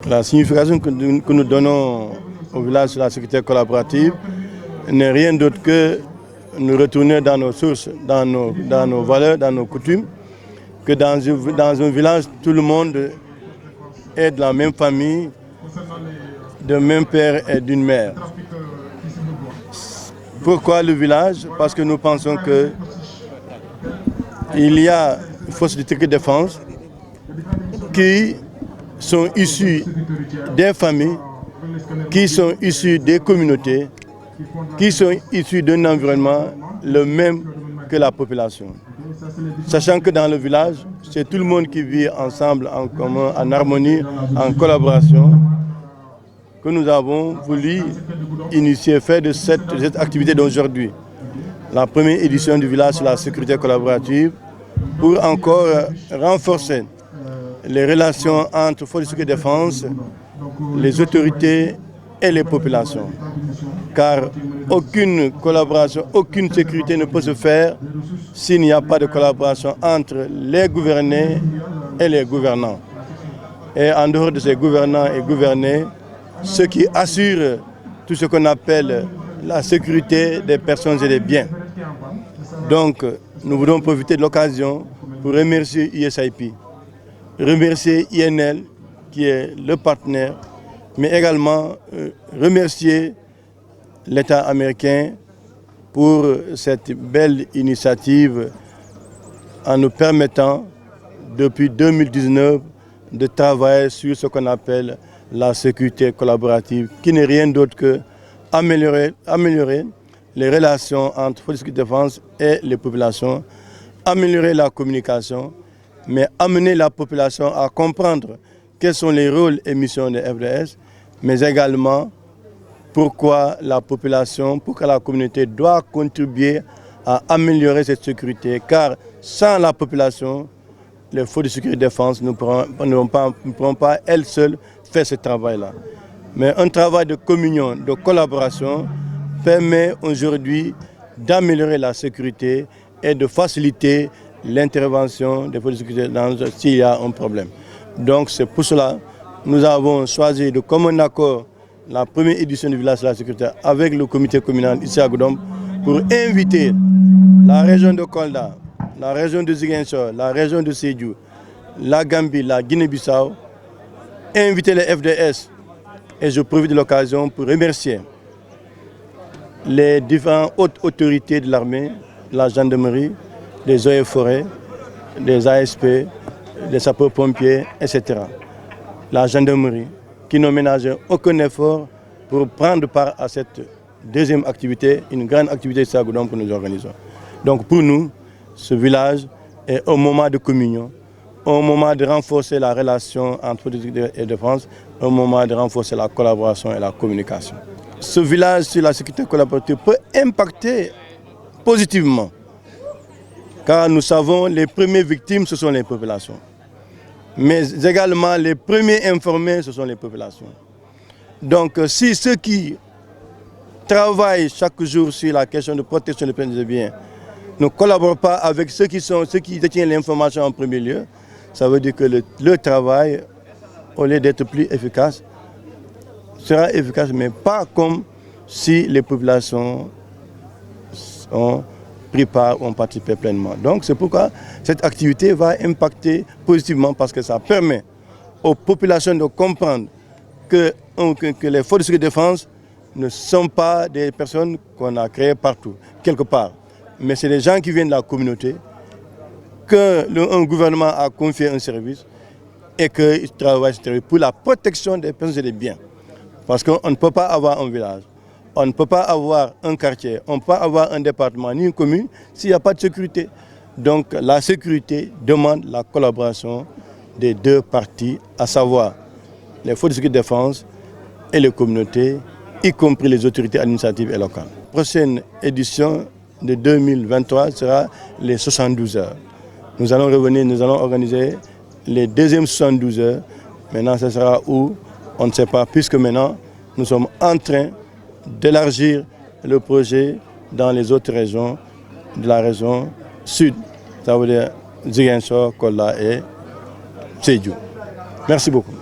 La signification que nous donnons au village sur la sécurité collaborative n'est rien d'autre que nous retourner dans nos sources, dans nos valeurs, dans nos coutumes, que dans un village, tout le monde est de la même famille, d'un même père et d'une mère. Pourquoi le village? Parce que nous pensons qu'il y a une force de sécurité et défense qui sont issus des familles, qui sont issus des communautés, qui sont issus d'un environnement le même que la population. Sachant que dans le village, c'est tout le monde qui vit ensemble, en commun, en harmonie, en collaboration, que nous avons voulu initier, faire de cette activité d'aujourd'hui, la première édition du village sur la sécurité collaborative, pour encore renforcer les relations entre forces de sécurité et défense, les autorités et les populations. Car aucune collaboration, aucune sécurité ne peut se faire s'il n'y a pas de collaboration entre les gouvernés et les gouvernants. Et en dehors de ces gouvernants et gouvernés, ceux qui assurent tout ce qu'on appelle la sécurité des personnes et des biens. Donc, nous voulons profiter de l'occasion pour remercier USIP, remercier INL, qui est le partenaire, mais également remercier l'État américain pour cette belle initiative en nous permettant, depuis 2019, de travailler sur ce qu'on appelle la sécurité collaborative, qui n'est rien d'autre que améliorer les relations entre forces de défense et les populations, améliorer la communication, mais amener la population à comprendre quels sont les rôles et missions des FDS, mais également pourquoi la population, pourquoi la communauté doit contribuer à améliorer cette sécurité, car sans la population, les forces de sécurité et de défense ne pourront pas elles seules faire ce travail-là. Mais un travail de communion, de collaboration, permet aujourd'hui d'améliorer la sécurité et de faciliter l'intervention des forces de sécurité s'il y a un problème. Donc c'est pour cela que nous avons choisi de commun accord la première édition du village de la sécurité avec le comité communal ici à Goudomp pour inviter la région de Kolda, la région de Ziguinchor, la région de Sédhiou, la Gambie, la Guinée-Bissau, inviter les FDS. Et je profite de l'occasion pour remercier les différentes hautes autorités de l'armée, la gendarmerie, les eaux et forêts, les ASP, les sapeurs-pompiers, etc. La gendarmerie, qui n'ont ménagé aucun effort pour prendre part à cette deuxième activité, une grande activité ici à Goudomp que nous organisons. Donc pour nous, ce village est un moment de communion, un moment de renforcer la relation entre forces et défense, un moment de renforcer la collaboration et la communication. Ce village sur la sécurité collaborative peut impacter positivement, car nous savons que les premières victimes, ce sont les populations. Mais également, les premiers informés, ce sont les populations. Donc, si ceux qui travaillent chaque jour sur la question de protection des personnes et des biens ne collaborent pas avec ceux qui détiennent l'information en premier lieu, ça veut dire que le travail, au lieu d'être plus efficace, sera efficace, mais pas comme si les populations ont pris part, ont participé pleinement. Donc c'est pourquoi cette activité va impacter positivement, parce que ça permet aux populations de comprendre que les forces de sécurité et de défense ne sont pas des personnes qu'on a créées partout, quelque part. Mais c'est des gens qui viennent de la communauté, qu'un gouvernement a confié un service et qu'ils travaillent pour la protection des personnes et des biens. Parce qu'on ne peut pas avoir un village, on ne peut pas avoir un quartier, on ne peut pas avoir un département ni une commune s'il n'y a pas de sécurité. Donc la sécurité demande la collaboration des deux parties, à savoir les forces de sécurité et de défense et les communautés, y compris les autorités administratives et locales. La prochaine édition de 2023 sera les 72 heures. Nous allons revenir, nous allons organiser les deuxièmes 72 heures. Maintenant, ce sera où? On ne sait pas, puisque maintenant, nous sommes en train d'élargir le projet dans les autres régions de la région sud. Ça veut dire Ziguinchor, Kolda et Sédhiou. Merci beaucoup.